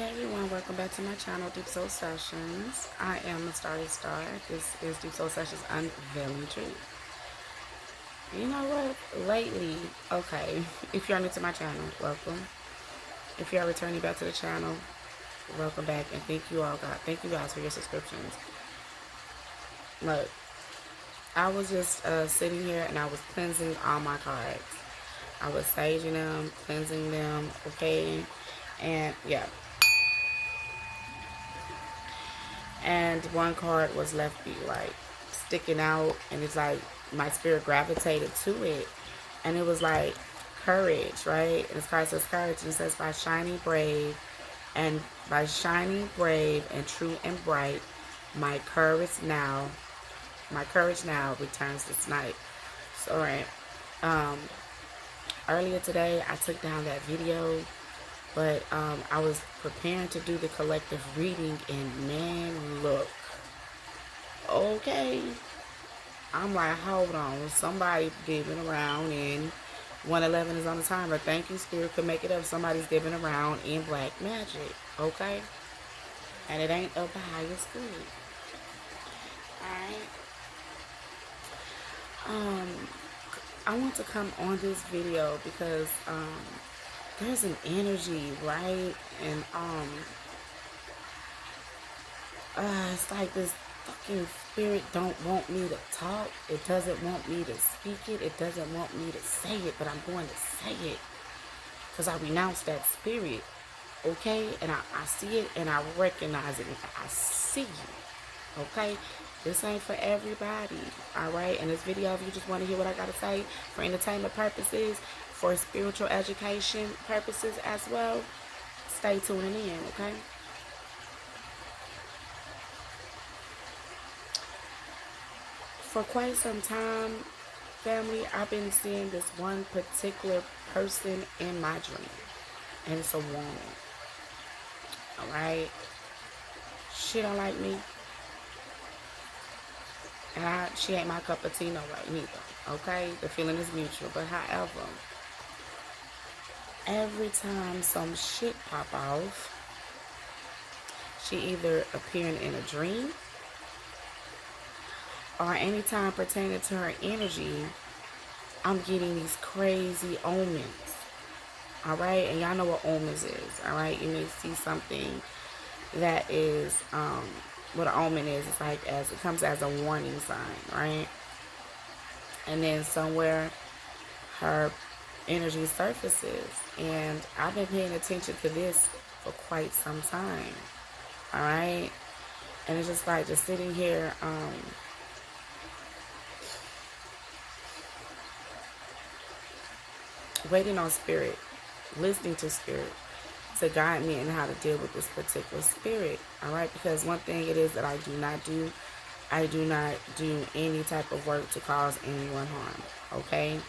Hey everyone, welcome back to my channel, Deep Soul Sessions. I am a Starry Star. This is Deep Soul Sessions Unveiling Truth. You know what? Lately, okay, if you're new to my channel, welcome. If you are returning back to the channel, welcome back, and thank you guys for your subscriptions. Look, I was just sitting here and I was cleansing all my cards. I was saging them, cleansing them, okay? And yeah, and one card was left be like sticking out, and it's like my spirit gravitated to it, and it was like courage, right? And this card says courage, and it says by shining brave and true and bright, my courage now returns this night. So right, um earlier today I took down that video, but I was preparing to do the collective reading, and man, look, okay, I'm like, hold on, somebody dibbing around in 111 is on the timer. Thank you, Spirit could make it up. Somebody's dibbing around in black magic, okay? And it ain't of the highest good. Alright? I want to come on this video because there's an energy, right? And it's like this fucking spirit don't want me to talk. It doesn't want me to speak it. It doesn't want me to say it, but I'm going to say it because I renounce that spirit, okay? And I see it and I recognize it. I see you, okay? This ain't for everybody, all right? And this video, if you just want to hear what I got to say for entertainment purposes, for spiritual education purposes as well, stay tuning in, okay? For quite some time, family, I've been seeing this one particular person in my dream. And it's a woman. Alright? She don't like me. And she ain't my cup of tea no way neither. Okay? The feeling is mutual. But however, every time some shit pop off, she either appearing in a dream, or anytime pertaining to her energy, I'm getting these crazy omens. Alright? And y'all know what omens is. Alright? You may see something that is, what an omen is. It's like it comes as a warning sign, right? And then somewhere her energy surfaces. And I've been paying attention to this for quite some time. Alright? And it's just like just sitting here, waiting on spirit, listening to spirit to guide me in how to deal with this particular spirit. All right, because one thing it is that I do not do any type of work to cause anyone harm. Okay,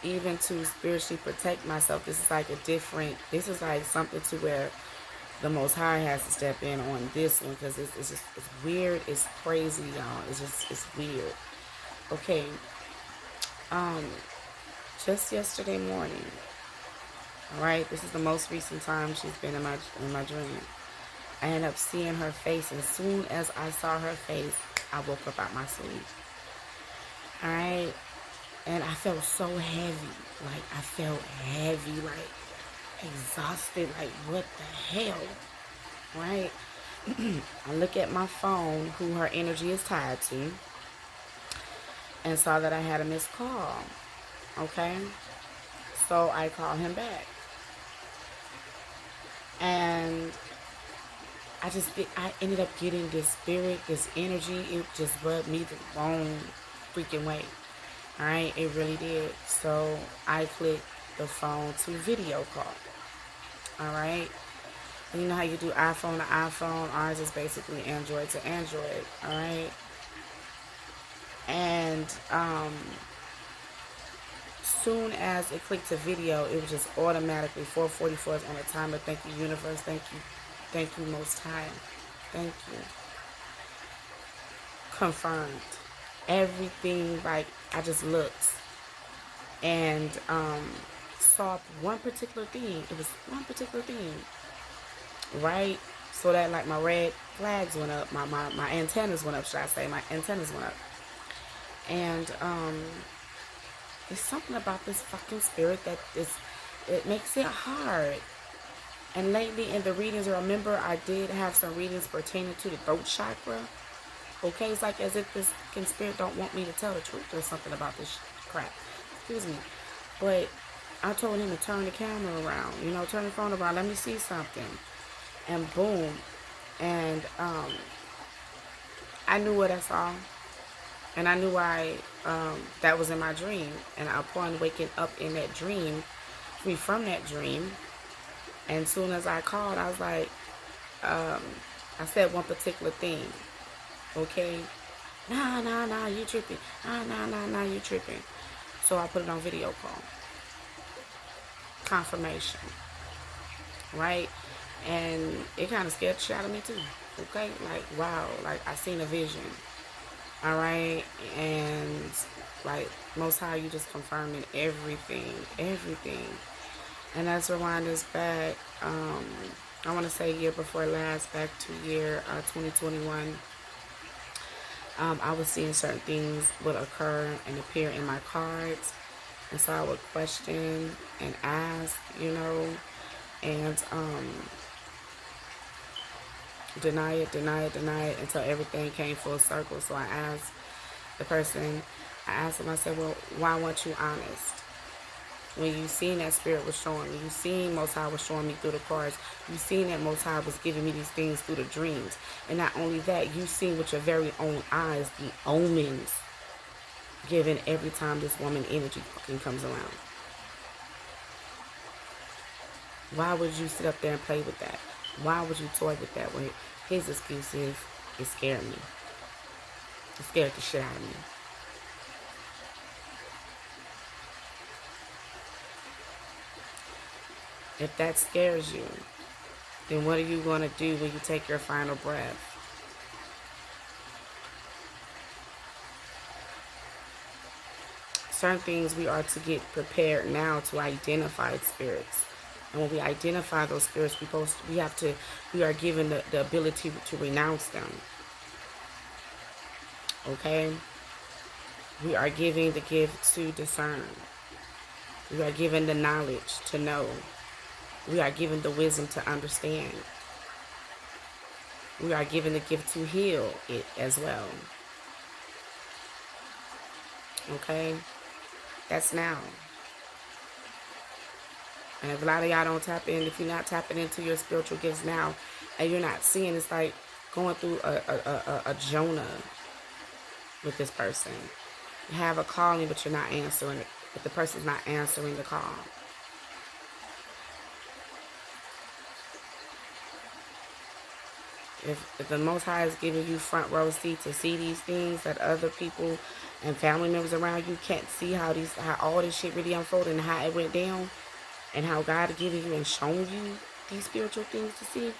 even to spiritually protect myself, this is like something to where the Most High has to step in on this one, because it's weird, it's crazy, y'all. It's weird. Okay, just yesterday morning, all right, this is the most recent time she's been in my dream. I ended up seeing her face, and as soon as I saw her face, I woke up out my sleep. All right, and I felt so heavy, like exhausted, like what the hell, right? I look at my phone, who her energy is tied to, and saw that I had a missed call. Okay, so I called him back, and I ended up getting this spirit, this energy. It just rubbed me the wrong freaking way. All right, it really did. So I clicked the phone to video call. All right, and you know how you do iPhone to iPhone. Ours is basically Android to Android. All right, and soon as it clicked to video, it was just automatically 4:44 on the timer. Thank you, universe. Thank you, Most High. Thank you. Confirmed. Everything, like, I just looked and saw one particular thing. It was one particular thing. right? So that like my red flags went up, my antennas went up, should I say, my antennas went up. And there's something about this fucking spirit that is, it makes it hard. And lately in the readings, remember I did have some readings pertaining to the throat chakra. Okay, it's like as if this fucking spirit don't want me to tell the truth or something about this crap. Excuse me. But I told him to turn the camera around, you know, turn the phone around, let me see something. And boom. And I knew what I saw. And I knew that was in my dream. And upon waking up in that dream, free from that dream, and as soon as I called, I was like, I said one particular thing. Okay? Nah, you tripping. Nah, you tripping. So I put it on video call. Confirmation. Right? And it kind of scared the shit out of me too. Okay? Like, wow. Like, I seen a vision. Alright? And, like, Most High, you just confirming everything. Everything. And let's rewind this back. I want to say year before last, back to year 2021. I was seeing certain things would occur and appear in my cards. And so I would question and ask, you know, and deny it until everything came full circle. So I asked the person, I said, well, why weren't you honest? When you seen that spirit was showing me, you seen Most High was showing me through the cards, you seen that Most High was giving me these things through the dreams. And not only that, you seen with your very own eyes the omens given every time this woman energy fucking comes around. Why would you sit up there and play with that? Why would you toy with that when his excuse is, it scared me. It scared the shit out of me. If that scares you, then what are you going to do when you take your final breath? Certain things we are to get prepared now to identify spirits. And when we identify those spirits, we are given the ability to renounce them. Okay? We are given the gift to discern. We are given the knowledge to know. We are given the wisdom to understand. We are given the gift to heal it as well. Okay? That's now. And if a lot of y'all don't tap in, if you're not tapping into your spiritual gifts now, and you're not seeing, it's like going through a Jonah with this person. You have a calling, but you're not answering it. But the person's not answering the call. If the Most High is giving you front row seat to see these things that other people and family members around you can't see, how all this shit really unfolded and how it went down, and how God is giving you and showing you these spiritual things to see,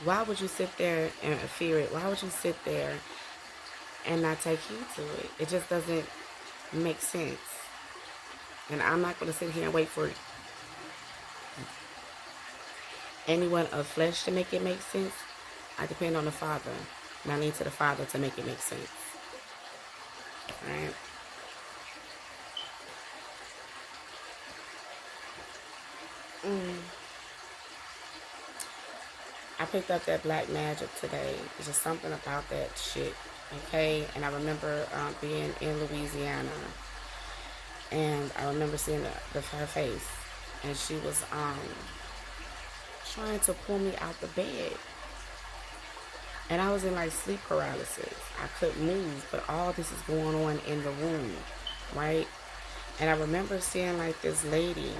why would you sit there and fear it? Why would you sit there and not take heed to it? It just doesn't make sense. And I'm not going to sit here and wait for anyone of flesh to make it make sense. I depend on the Father. And I lean to the Father to make it make sense. Alright? I picked up that black magic today. There's just something about that shit. Okay? And I remember being in Louisiana. And I remember seeing her face. And she was trying to pull me out the bed. And I was in like sleep paralysis. I couldn't move, but all this is going on in the room, right? And I remember seeing like this lady.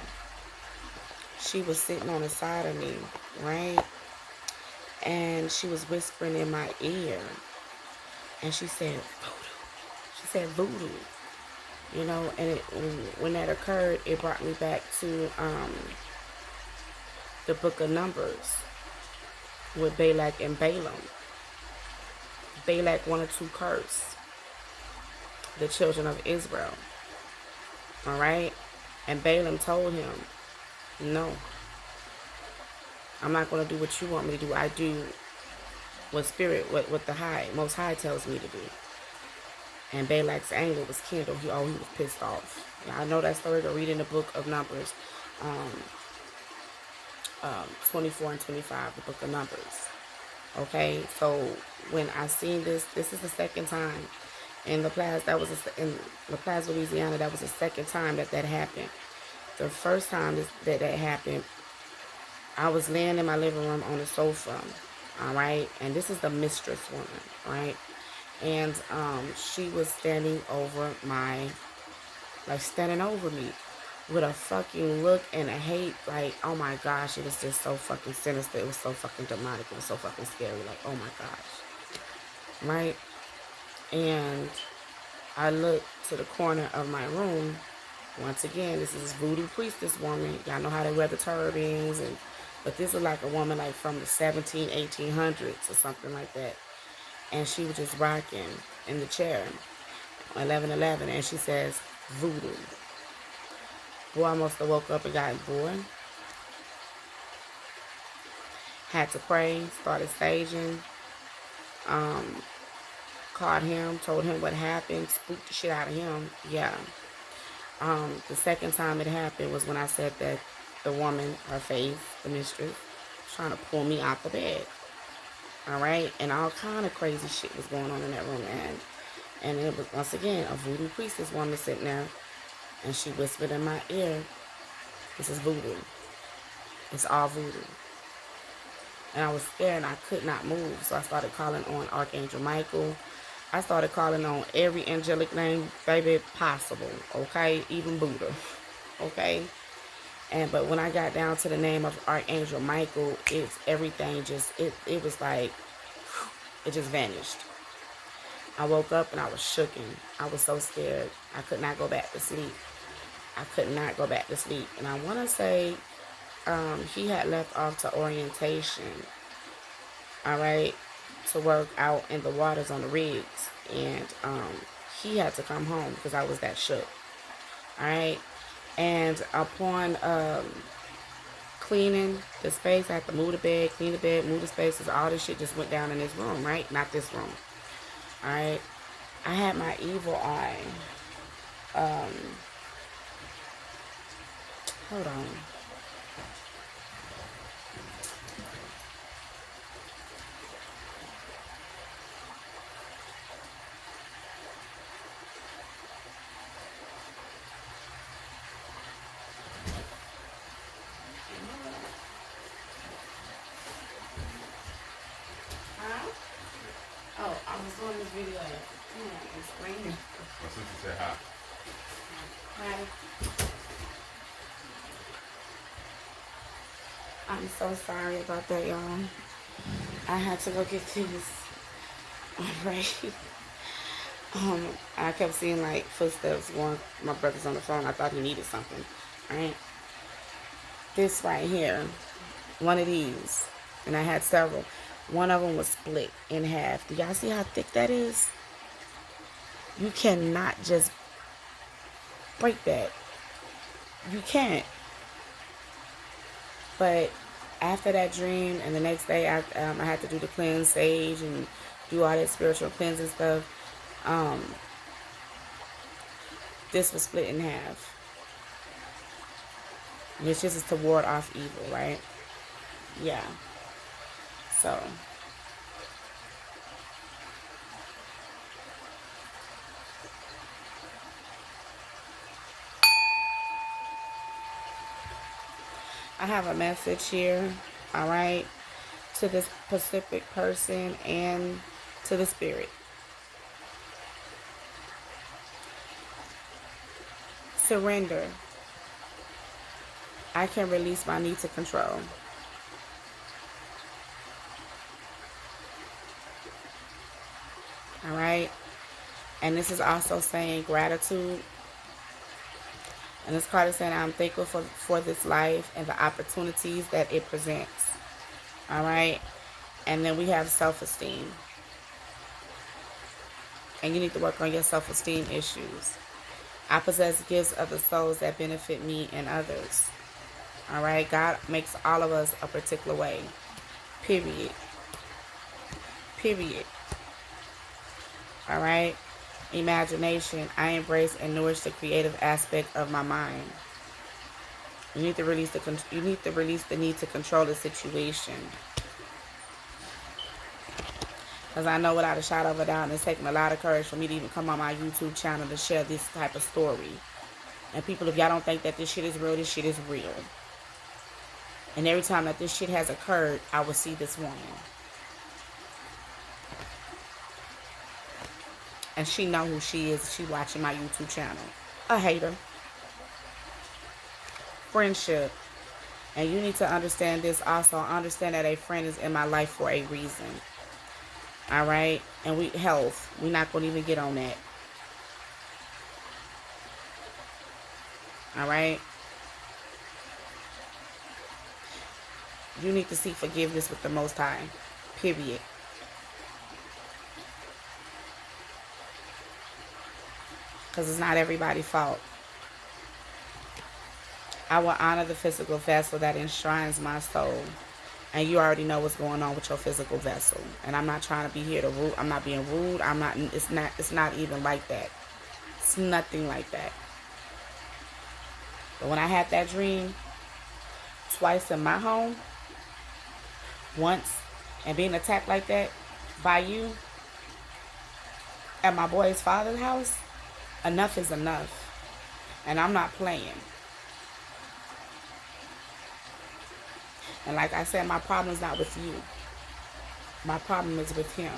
She was sitting on the side of me, right? And she was whispering in my ear. And she said, voodoo. She said voodoo. You know, and when that occurred, it brought me back to the book of Numbers with Balak and Balaam. Balak wanted to curse the children of Israel. Alright? And Balaam told him, No, I'm not going to do what you want me to do. I do what spirit, what the most high tells me to do. And Balak's anger was kindled. He was pissed off. Now, I know that story. To read in the book of Numbers, um, 24 and 25, the book of Numbers. Okay, so when I seen this is the second time in LaPlace. In LaPlace, Louisiana. That was the second time that happened. The first time that happened, I was laying in my living room on the sofa. All right, and this is the mistress woman, right? And she was standing over standing over me with a fucking look and a hate, like, oh my gosh, it was just so fucking sinister. It was so fucking demonic. It was so fucking scary. Like, oh my gosh, right? And I looked to the corner of my room. Once again, this is voodoo priestess woman. Y'all know how they wear the turbans, but this is like a woman like from the 1800s or something like that. And she was just rocking in the chair, 11:11, and she says, voodoo. Boy, I must have woke up and got bored. Had to pray, started staging, called him, told him what happened, spooked the shit out of him. Yeah. The second time it happened was when I said that the woman, her face, the mistress, was trying to pull me out the bed. All right, and all kind of crazy shit was going on in that room, and it was once again a voodoo priestess woman sitting there, and she whispered in my ear, "This is voodoo. It's all voodoo." And I was scared, and I could not move, so I started calling on Archangel Michael. I started calling on every angelic name, baby, possible, okay? Even Buddha, okay? But when I got down to the name of Archangel Michael, it's everything it was like, it just vanished. I woke up and I was shooken. I was so scared. I could not go back to sleep. I could not go back to sleep. And I want to say he had left off to orientation, all right, to work out in the waters on the rigs, and he had to come home because I was that shook. All right, and upon cleaning the space, I had to move the bed, clean the bed, move the spaces. All this shit just went down in this room, right? Not this room. All right, I had my evil eye. Hold on. Oh, I was doing this video explaining. My sister said hi. Hi. I'm so sorry about that, y'all. I had to go get these. Alright. I kept seeing like footsteps going. My brother's on the phone. I thought he needed something. Alright. This right here. One of these. And I had several. One of them was split in half. Do y'all see how thick that is? You cannot just break that. You can't. But after that dream and the next day, I had to do the cleanse, sage, and do all that spiritual cleansing stuff. This was split in half. Which is to ward off evil, right? Yeah. So I have a message here, all right, to this specific person and to the spirit. Surrender. I can release my need to control. All right. And this is also saying gratitude. And this card is saying I'm thankful for this life and the opportunities that it presents. All right. And then we have self-esteem. And you need to work on your self-esteem issues. I possess gifts of the souls that benefit me and others. All right? God makes all of us a particular way. Period. Period. All right? Imagination. I embrace and nourish the creative aspect of my mind. You need to release the need to control the situation. Because I know without a shadow of a doubt, it's taking a lot of courage for me to even come on my YouTube channel to share this type of story. And people, if y'all don't think that this shit is real, this shit is real. And every time that this shit has occurred, I will see this woman. And she know who she is. She watching my YouTube channel. A hater. Friendship. And you need to understand this also. Understand that a friend is in my life for a reason. Alright? And health. We're not going to even get on that. Alright? You need to seek forgiveness with the Most High. Period. Because it's not everybody's fault. I will honor the physical vessel that enshrines my soul. And you already know what's going on with your physical vessel. And I'm not trying to be here to rude. I'm not being rude. It's not even like that. It's nothing like that. But when I had that dream twice in my home, once, and being attacked like that by you at my boy's father's house, enough is enough. And I'm not playing. And like I said, my problem is not with you. My problem is with him.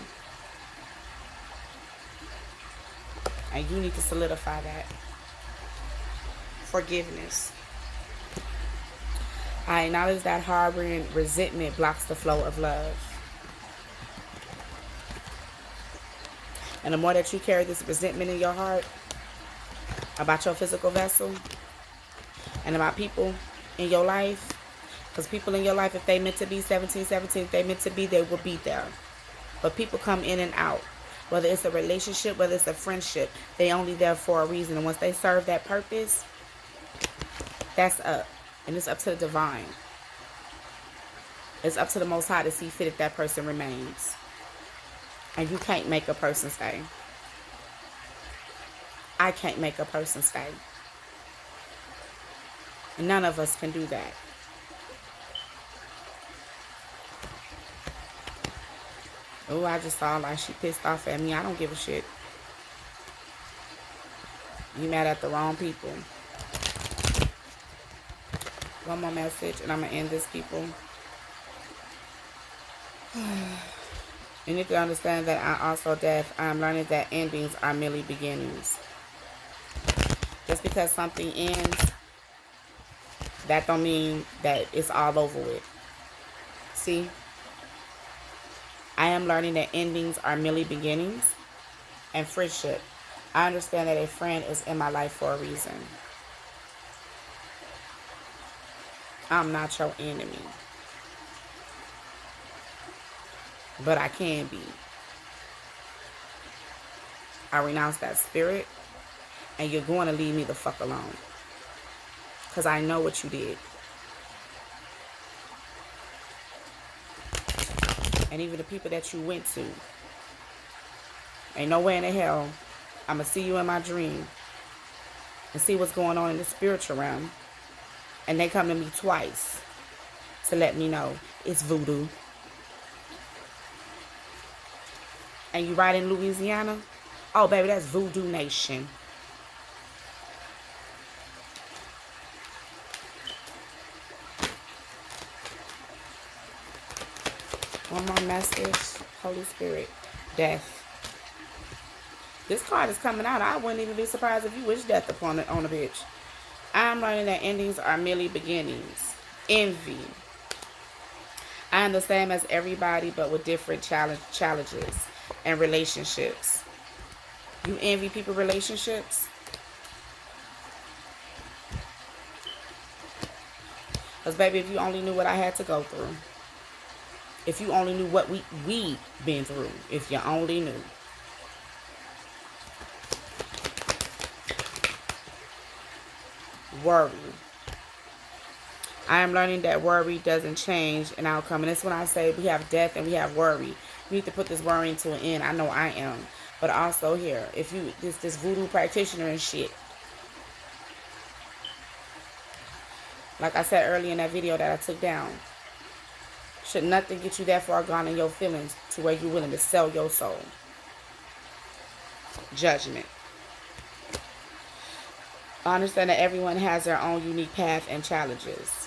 And you need to solidify that. Forgiveness. I acknowledge that harboring resentment blocks the flow of love. And the more that you carry this resentment in your heart about your physical vessel and about people in your life, because people in your life, if they meant to be 17, if they meant to be, they will be there. But people come in and out. Whether it's a relationship, whether it's a friendship, they only there for a reason. And once they serve that purpose, that's up. And it's up to the divine. It's up to the Most High to see fit if that person remains. And you can't make a person stay. I can't make a person stay. And none of us can do that. Oh, I just saw like she pissed off at me. I don't give a shit. You mad at the wrong people. One more message and I'm going to end this, people. You need to understand that I'm learning that endings are merely beginnings. Just because something ends, that don't mean that it's all over with. See? I am learning that endings are merely beginnings. And friendship. I understand that a friend is in my life for a reason. I'm not your enemy. But I can be. I renounce that spirit. And you're going to leave me the fuck alone. Because I know what you did. And even the people that you went to. Ain't nowhere in the hell I'm going to see you in my dream. And see what's going on in the spiritual realm. And they come to me twice. To let me know. It's voodoo. And you right in Louisiana? Oh, baby, that's Voodoo Nation. One more message. Holy Spirit. Death. This card is coming out. I wouldn't even be surprised if you wish death upon on a bitch. I'm learning that endings are merely beginnings. Envy. I am the same as everybody, but with different challenges and relationships. You envy people's relationships? Because, baby, if you only knew what I had to go through. If you only knew what we been through. If you only knew. Worry. I am learning that worry doesn't change an outcome. And that's when I say we have death and we have worry. We need to put this worrying to an end. I know I am. But also here, if you, this voodoo practitioner and shit, like I said earlier in that video that I took down, should nothing get you that far gone in your feelings to where you're willing to sell your soul. Judgment. I understand that everyone has their own unique path and challenges.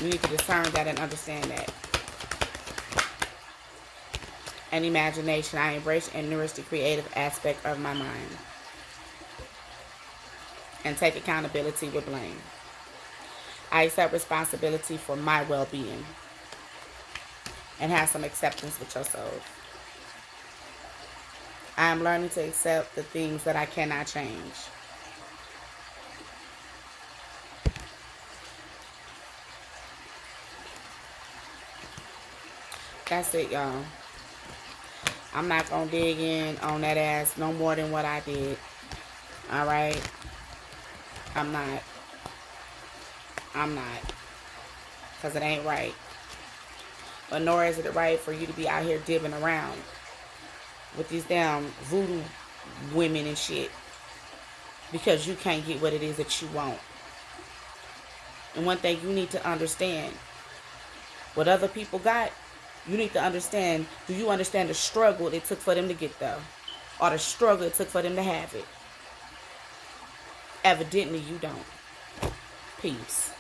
You need to discern that and understand that. And imagination. I embrace and nourish the creative aspect of my mind. And take accountability with blame. I accept responsibility for my well-being. And have some acceptance with yourself. I am learning to accept the things that I cannot change. That's it, y'all. I'm not going to dig in on that ass no more than what I did. Alright? I'm not. Because it ain't right. But nor is it right for you to be out here dibbing around with these damn voodoo women and shit. Because you can't get what it is that you want. And one thing you need to understand. What other people got, you need to understand. Do you understand the struggle it took for them to get there? Or the struggle it took for them to have it? Evidently you don't. Peace.